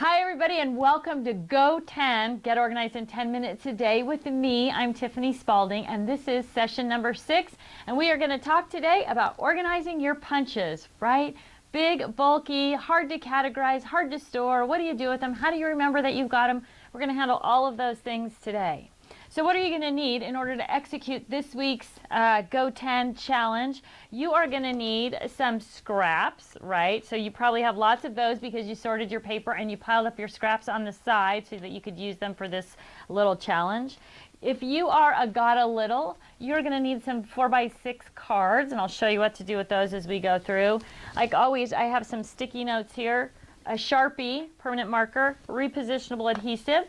Hi everybody and welcome to Go-10, Get Organized in 10 Minutes a Day with me. I'm Tiffany Spaulding and this is session number 6 and we are going to talk today about organizing your punches, right? Big, bulky, hard to categorize, hard to store. What do you do with them? How do you remember that you've got them? We're going to handle all of those things today. So what are you going to need in order to execute this week's Go-10 challenge? You are going to need some scraps, right? So you probably have lots of those because you sorted your paper and you piled up your scraps on the side so that you could use them for this little challenge. If you are a got a little, you're going to need some 4x6 cards, and I'll show you what to do with those as we go through. Like always, I have some sticky notes here, a Sharpie, permanent marker, repositionable adhesive.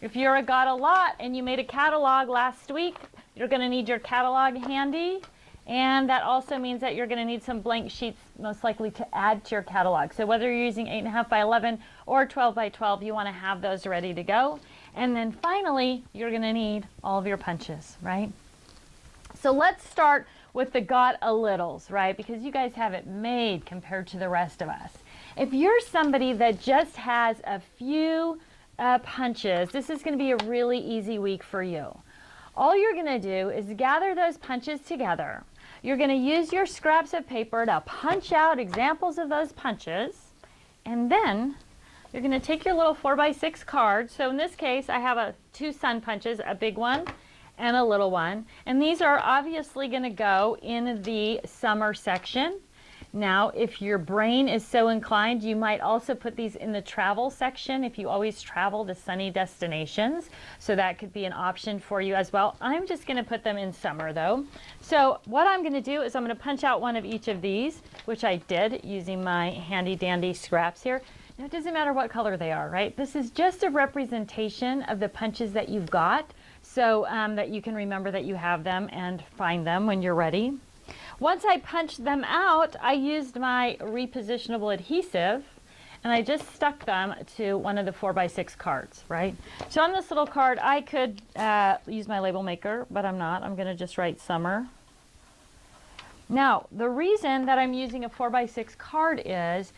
If you're a got a lot and you made a catalog last week, you're going to need your catalog handy, and that also means that you're going to need some blank sheets most likely to add to your catalog. So whether you're using 8.5 by 11 or 12 by 12, you want to have those ready to go. And then finally, you're going to need all of your punches, right? So let's start with the got a littles, right? Because you guys have it made compared to the rest of us. If you're somebody that just has a few punches, this is going to be a really easy week for you. All you're going to do is gather those punches together. You're going to use your scraps of paper to punch out examples of those punches, and then you're going to take your little 4x6 card. So in this case, I have two sun punches, a big one and a little one, and these are obviously going to go in the summer section. Now, if your brain is so inclined, you might also put these in the travel section if you always travel to sunny destinations. So that could be an option for you as well. I'm just going to put them in summer though. So what I'm going to do is I'm going to punch out one of each of these, which I did using my handy dandy scraps here. Now, it doesn't matter what color they are, right? This is just a representation of the punches that you've got, so that you can remember that you have them and find them when you're ready. Once I punched them out, I used my repositionable adhesive and I just stuck them to one of the 4x6 cards, right? So on this little card, I could use my label maker, but I'm not. I'm going to just write summer. Now, the reason that I'm using a 4x6 card is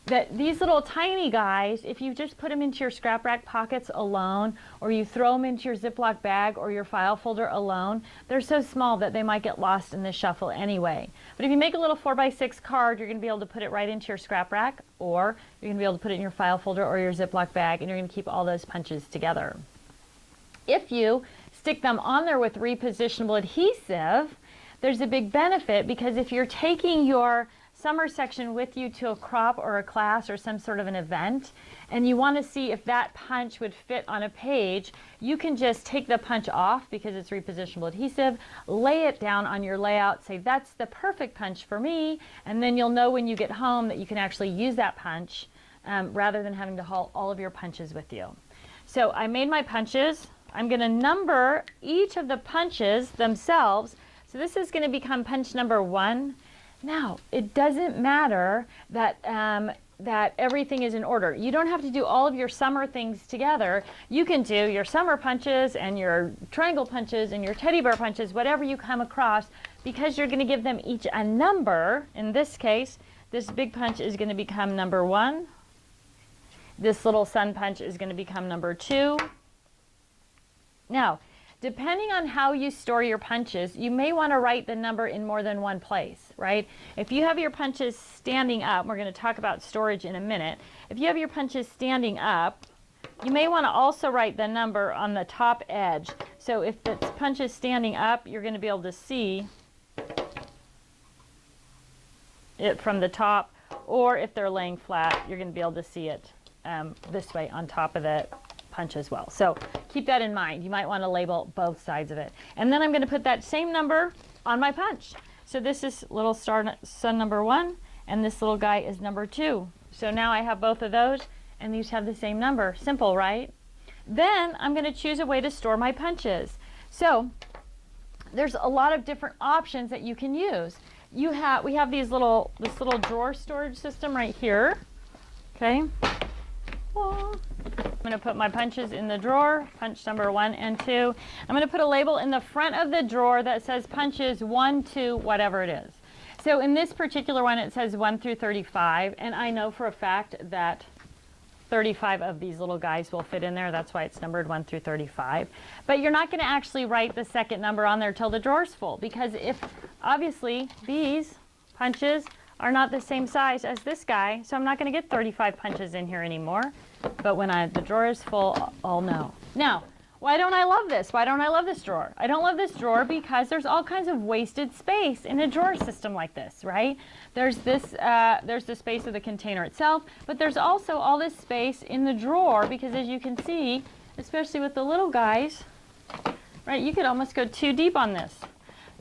that these little tiny guys, if you just put them into your scrap rack pockets alone, or you throw them into your Ziploc bag or your file folder alone, they're so small that they might get lost in the shuffle anyway. But if you make a little 4x6 card, you're going to be able to put it right into your scrap rack, or you're going to be able to put it in your file folder or your Ziploc bag, and you're going to keep all those punches together. If you stick them on there with repositionable adhesive, there's a big benefit, because if you're taking your summer section with you to a crop or a class or some sort of an event, and you want to see if that punch would fit on a page, you can just take the punch off because it's repositionable adhesive, lay it down on your layout, say that's the perfect punch for me, and then you'll know when you get home that you can actually use that punch rather than having to haul all of your punches with you. So I made my punches. I'm going to number each of the punches themselves. So this is going to become punch number 1. Now, it doesn't matter that that everything is in order. You don't have to do all of your summer things together. You can do your summer punches and your triangle punches and your teddy bear punches, whatever you come across, because you're going to give them each a number. In this case, this big punch is going to become number 1. This little sun punch is going to become number 2. Now, depending on how you store your punches, you may want to write the number in more than one place, right? If you have your punches standing up, we're going to talk about storage in a minute. If you have your punches standing up, you may want to also write the number on the top edge. So if the punch is standing up, you're going to be able to see it from the top, or if they're laying flat, you're going to be able to see it this way on top of the punch as well. So keep that in mind. You might want to label both sides of it. And then I'm going to put that same number on my punch. So this is little sun number 1, and this little guy is number 2. So now I have both of those, and these have the same number. Simple, right? Then I'm going to choose a way to store my punches. So there's a lot of different options that you can use. We have this little drawer storage system right here. Okay. I'm going to put my punches in the drawer, punch number 1 and 2. I'm going to put a label in the front of the drawer that says punches 1, 2, whatever it is. So in this particular one, it says 1 through 35, and I know for a fact that 35 of these little guys will fit in there. That's why it's numbered 1 through 35. But you're not going to actually write the second number on there till the drawer's full, because if obviously these punches are not the same size as this guy, so I'm not going to get 35 punches in here anymore. But when the drawer is full, I'll know. Now, why don't I love this? Why don't I love this drawer? I don't love this drawer because there's all kinds of wasted space in a drawer system like this, right? There's the space of the container itself, but there's also all this space in the drawer because, as you can see, especially with the little guys, right, you could almost go too deep on this.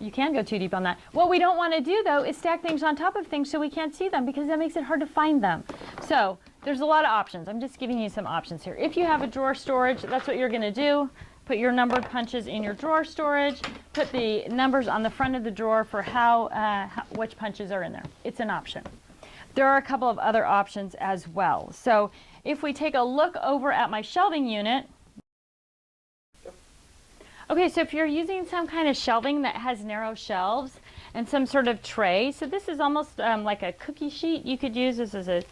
You can go too deep on that. What we don't want to do, though, is stack things on top of things so we can't see them, because that makes it hard to find them. So there's a lot of options. I'm just giving you some options here. If you have a drawer storage, that's what you're going to do. Put your numbered punches in your drawer storage. Put the numbers on the front of the drawer for which punches are in there. It's an option. There are a couple of other options as well. So if we take a look over at my shelving unit, okay, so if you're using some kind of shelving that has narrow shelves and some sort of tray, so this is almost like a cookie sheet you could use. This is a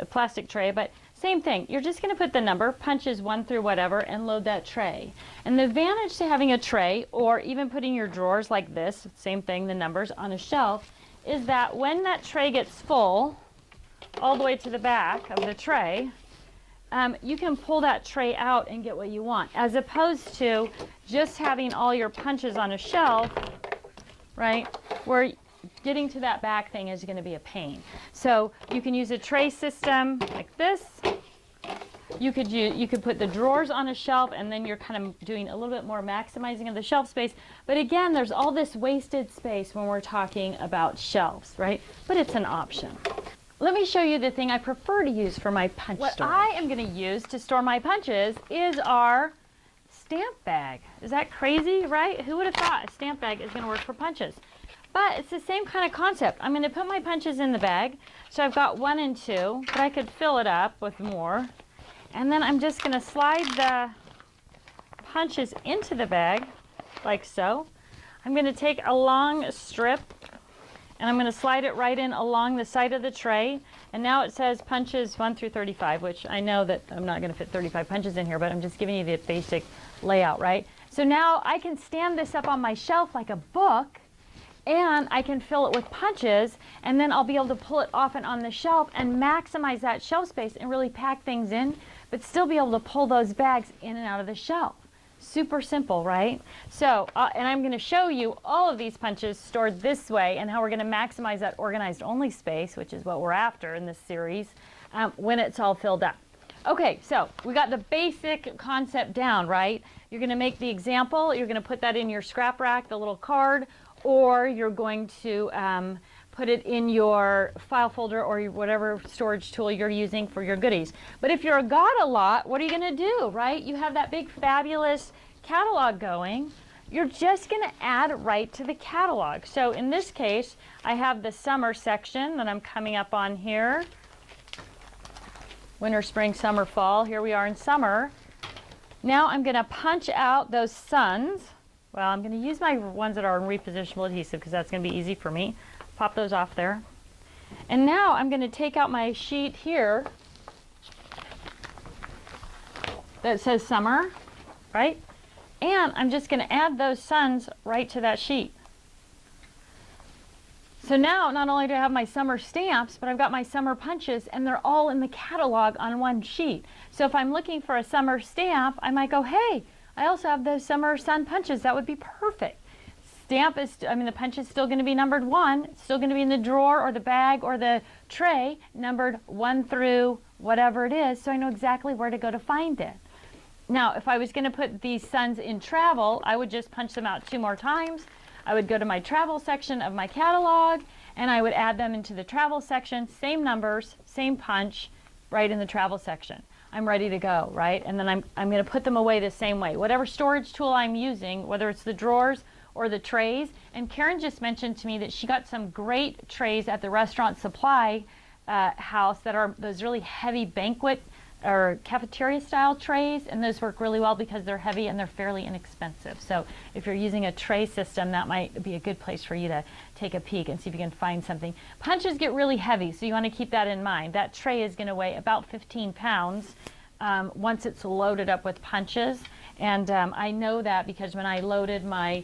plastic tray, but same thing. You're just going to put the number, punches 1 through whatever, and load that tray. And the advantage to having a tray, or even putting your drawers like this, same thing, the numbers, on a shelf, is that when that tray gets full, all the way to the back of the tray, you can pull that tray out and get what you want, as opposed to just having all your punches on a shelf, right, where getting to that back thing is going to be a pain. So you can use a tray system like this. You could put the drawers on a shelf, and then you're kind of doing a little bit more maximizing of the shelf space. But again, there's all this wasted space when we're talking about shelves, right? But it's an option. Let me show you the thing I prefer to use for my punch storage. What I am going to use to store my punches is our stamp bag. Is that crazy, right? Who would have thought a stamp bag is going to work for punches? But it's the same kind of concept. I'm going to put my punches in the bag. So I've got 1 and 2, but I could fill it up with more. And then I'm just going to slide the punches into the bag, like so. I'm going to take a long strip, and I'm going to slide it right in along the side of the tray. And now it says punches 1 through 35, which I know that I'm not going to fit 35 punches in here, but I'm just giving you the basic layout, right? So now I can stand this up on my shelf like a book, and I can fill it with punches, and then I'll be able to pull it off and on the shelf and maximize that shelf space and really pack things in, but still be able to pull those bags in and out of the shelf. Super simple, right? So, and I'm going to show you all of these punches stored this way and how we're going to maximize that organized only space, which is what we're after in this series, when it's all filled up. Okay, so we got the basic concept down, right? You're going to make the example, you're going to put that in your scrap rack, the little card, or you're going to put it in your file folder or whatever storage tool you're using for your goodies. But if you're got a lot, what are you going to do, right? You have that big fabulous catalog going. You're just going to add right to the catalog. So in this case, I have the summer section that I'm coming up on here. Winter, spring, summer, fall. Here we are in summer. Now I'm going to punch out those suns. Well, I'm going to use my ones that are in repositionable adhesive because that's going to be easy for me. Pop those off there. And now I'm going to take out my sheet here that says summer, right? And I'm just going to add those suns right to that sheet. So now not only do I have my summer stamps, but I've got my summer punches, and they're all in the catalog on one sheet. So if I'm looking for a summer stamp, I might go, hey, I also have those summer sun punches. That would be perfect. Stamp is, the punch is still going to be numbered 1. It's still going to be in the drawer or the bag or the tray, numbered 1 through whatever it is, so I know exactly where to go to find it. Now, if I was going to put these suns in travel, I would just punch them out 2 more times. I would go to my travel section of my catalog, and I would add them into the travel section, same numbers, same punch, right in the travel section. I'm ready to go, right? And then I'm going to put them away the same way. Whatever storage tool I'm using, whether it's the drawers or the trays. And Karen just mentioned to me that she got some great trays at the restaurant supply house that are those really heavy banquet or cafeteria style trays, and those work really well because they're heavy and they're fairly inexpensive. So if you're using a tray system, that might be a good place for you to take a peek and see if you can find something. Punches get really heavy, so you want to keep that in mind. That tray is going to weigh about 15 pounds once it's loaded up with punches. And I know that because when I loaded my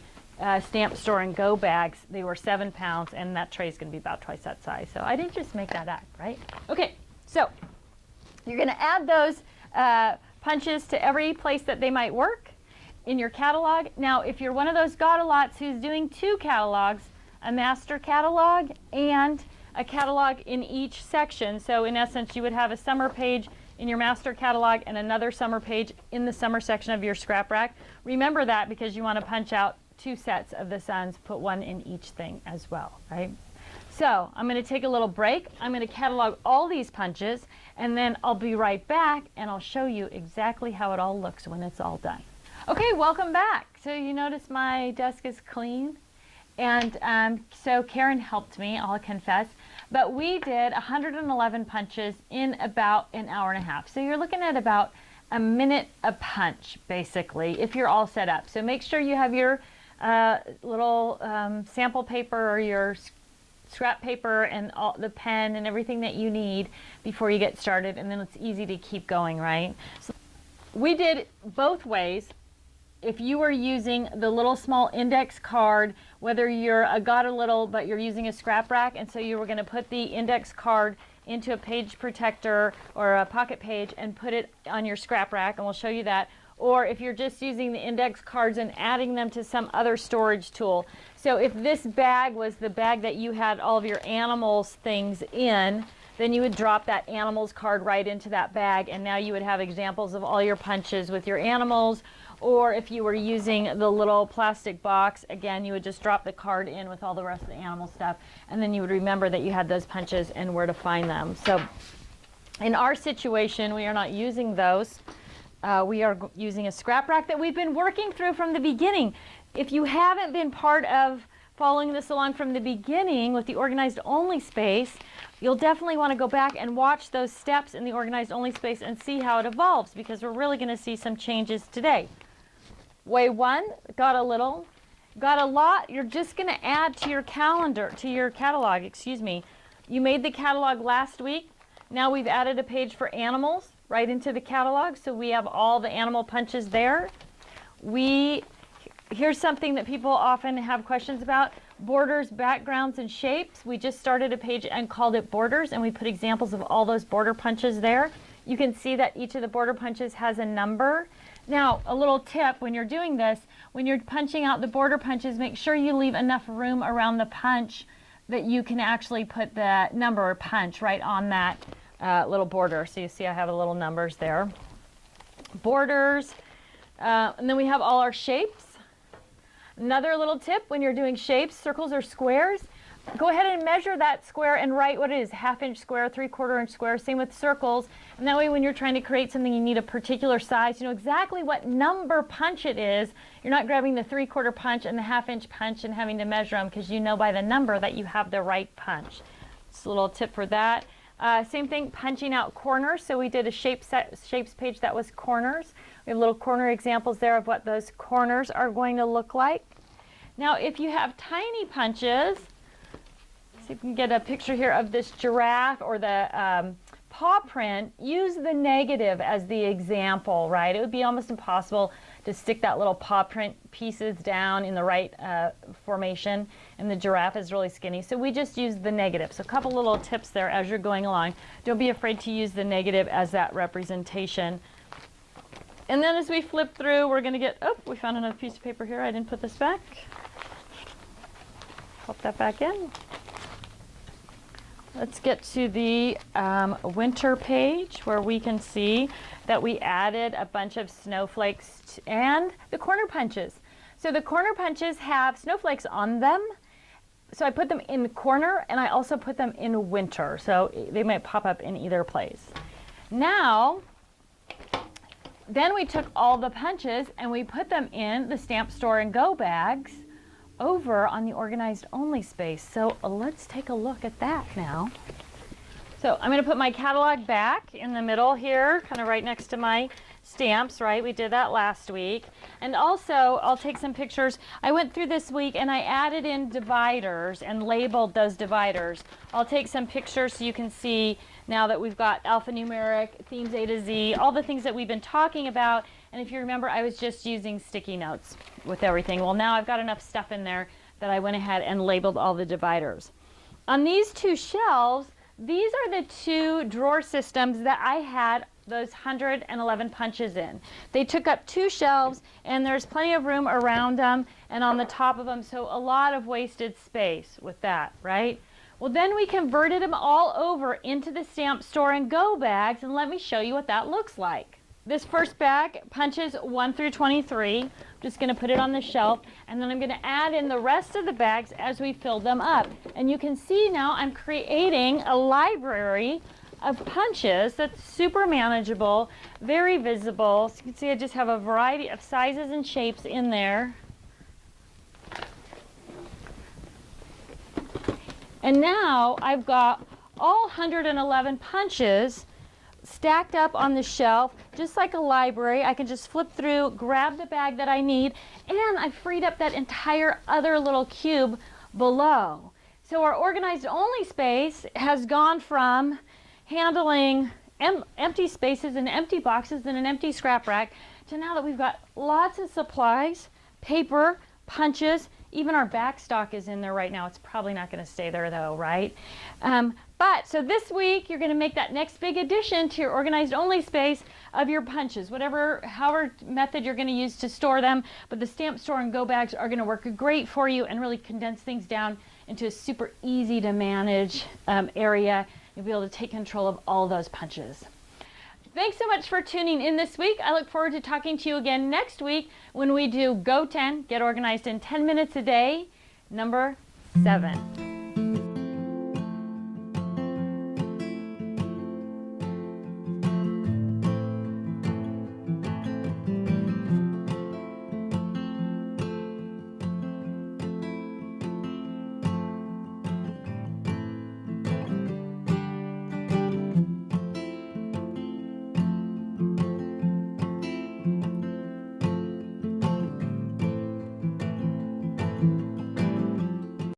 Stamp Store and Go bags, they were 7 pounds, and that tray is going to be about twice that size. So I didn't just make that up, right? Okay, so you're going to add those punches to every place that they might work in your catalog. Now, if you're one of those got-a-lots who's doing 2 catalogs, a master catalog and a catalog in each section, so in essence, you would have a summer page in your master catalog and another summer page in the summer section of your scrap rack. Remember that because you want to punch out 2 sets of the suns, put 1 in each thing as well, right? So I'm going to take a little break. I'm going to catalog all these punches, and then I'll be right back and I'll show you exactly how it all looks when it's all done. Okay, welcome back. So you notice my desk is clean, and so Karen helped me, I'll confess, but we did 111 punches in about an hour and a half. So you're looking at about a minute a punch, basically, if you're all set up. So make sure you have your little sample paper or your scrap paper and all the pen and everything that you need before you get started, and then it's easy to keep going, right? So we did both ways. If you were using the little small index card, whether you're got a little but you're using a scrap rack, and so you were going to put the index card into a page protector or a pocket page and put it on your scrap rack, and we'll show you that. Or if you're just using the index cards and adding them to some other storage tool. So if this bag was the bag that you had all of your animals things in, then you would drop that animals card right into that bag, and now you would have examples of all your punches with your animals. Or if you were using the little plastic box, again, you would just drop the card in with all the rest of the animal stuff, and then you would remember that you had those punches and where to find them. So in our situation, we are not using those. We are using a scrap rack that we've been working through from the beginning. If you haven't been part of following this along from the beginning with the organized only space, you'll definitely want to go back and watch those steps in the organized only space and see how it evolves, because we're really going to see some changes today. Way 1, got a little, got a lot, you're just going to add to your calendar, to your catalog, excuse me. You made the catalog last week. Now we've added a page for animals right into the catalog, so we have all the animal punches there. Here's something that people often have questions about: borders, backgrounds, and shapes. We just started a page and called it borders, and we put examples of all those border punches there. You can see that each of the border punches has a number. Now, a little tip when you're doing this, when you're punching out the border punches, make sure you leave enough room around the punch that you can actually put the number or punch right on that little border. So you see I have the little numbers there. Borders, and then we have all our shapes. Another little tip when you're doing shapes, circles or squares, go ahead and measure that square and write what it is: 1/2 inch square, 3/4 inch square. Same with circles. And that way when you're trying to create something you need a particular size, you know exactly what number punch it is. You're not grabbing the 3/4 punch and the 1/2 inch punch and having to measure them, because you know by the number that you have the right punch. Just a little tip for that. Same thing, punching out corners. So we did a shapes page that was corners. We have little corner examples there of what those corners are going to look like. Now, if you have tiny punches, so you can get a picture here of this giraffe or the paw print, use the negative as the example, right? It would be almost impossible to stick that little paw print pieces down in the right formation, and the giraffe is really skinny. So we just use the negative. So a couple little tips there as you're going along. Don't be afraid to use the negative as that representation. And then as we flip through, we're going to get, oh, we found another piece of paper here. I didn't put this back. Pop that back in. Let's get to the winter page, where we can see that we added a bunch of snowflakes and the corner punches. So the corner punches have snowflakes on them. So I put them in the corner, and I also put them in winter. So they might pop up in either place. Now, then we took all the punches and we put them in the Stamp Store and Go bags over on the organized only space. So let's take a look at that now. So I'm going to put my catalog back in the middle here, kind of right next to my stamps, right? We did that last week. And also, I'll take some pictures. I went through this week and I added in dividers and labeled those dividers. I'll take some pictures so you can see now that we've got alphanumeric, themes A to Z, all the things that we've been talking about. And if you remember, I was just using sticky notes with everything. Well, now I've got enough stuff in there that I went ahead and labeled all the dividers. On these two shelves, these are the two drawer systems that I had those 111 punches in. They took up two shelves, and there's plenty of room around them and on the top of them, so a lot of wasted space with that, right? Well, then we converted them all over into the Stamp Store and Go bags, and let me show you what that looks like. This first bag punches 1 through 23. I'm just going to put it on the shelf, and then I'm going to add in the rest of the bags as we fill them up. And you can see now I'm creating a library of punches that's super manageable, very visible. So you can see I just have a variety of sizes and shapes in there. And now I've got all 111 punches stacked up on the shelf, just like a library. I can just flip through, grab the bag that I need, and I've freed up that entire other little cube below. So our organized only space has gone from handling empty spaces and empty boxes and an empty scrap rack to now that we've got lots of supplies, paper, punches, even our back stock is in there right now. It's probably not going to stay there though, right? So this week you're going to make that next big addition to your organized only space of your punches, however method you're going to use to store them. But the Stamp Store and Go bags are going to work great for you and really condense things down into a super easy to manage area. You'll be able to take control of all those punches. Thanks so much for tuning in this week. I look forward to talking to you again next week when we do Go-10, Get Organized in 10 Minutes a Day, number 7.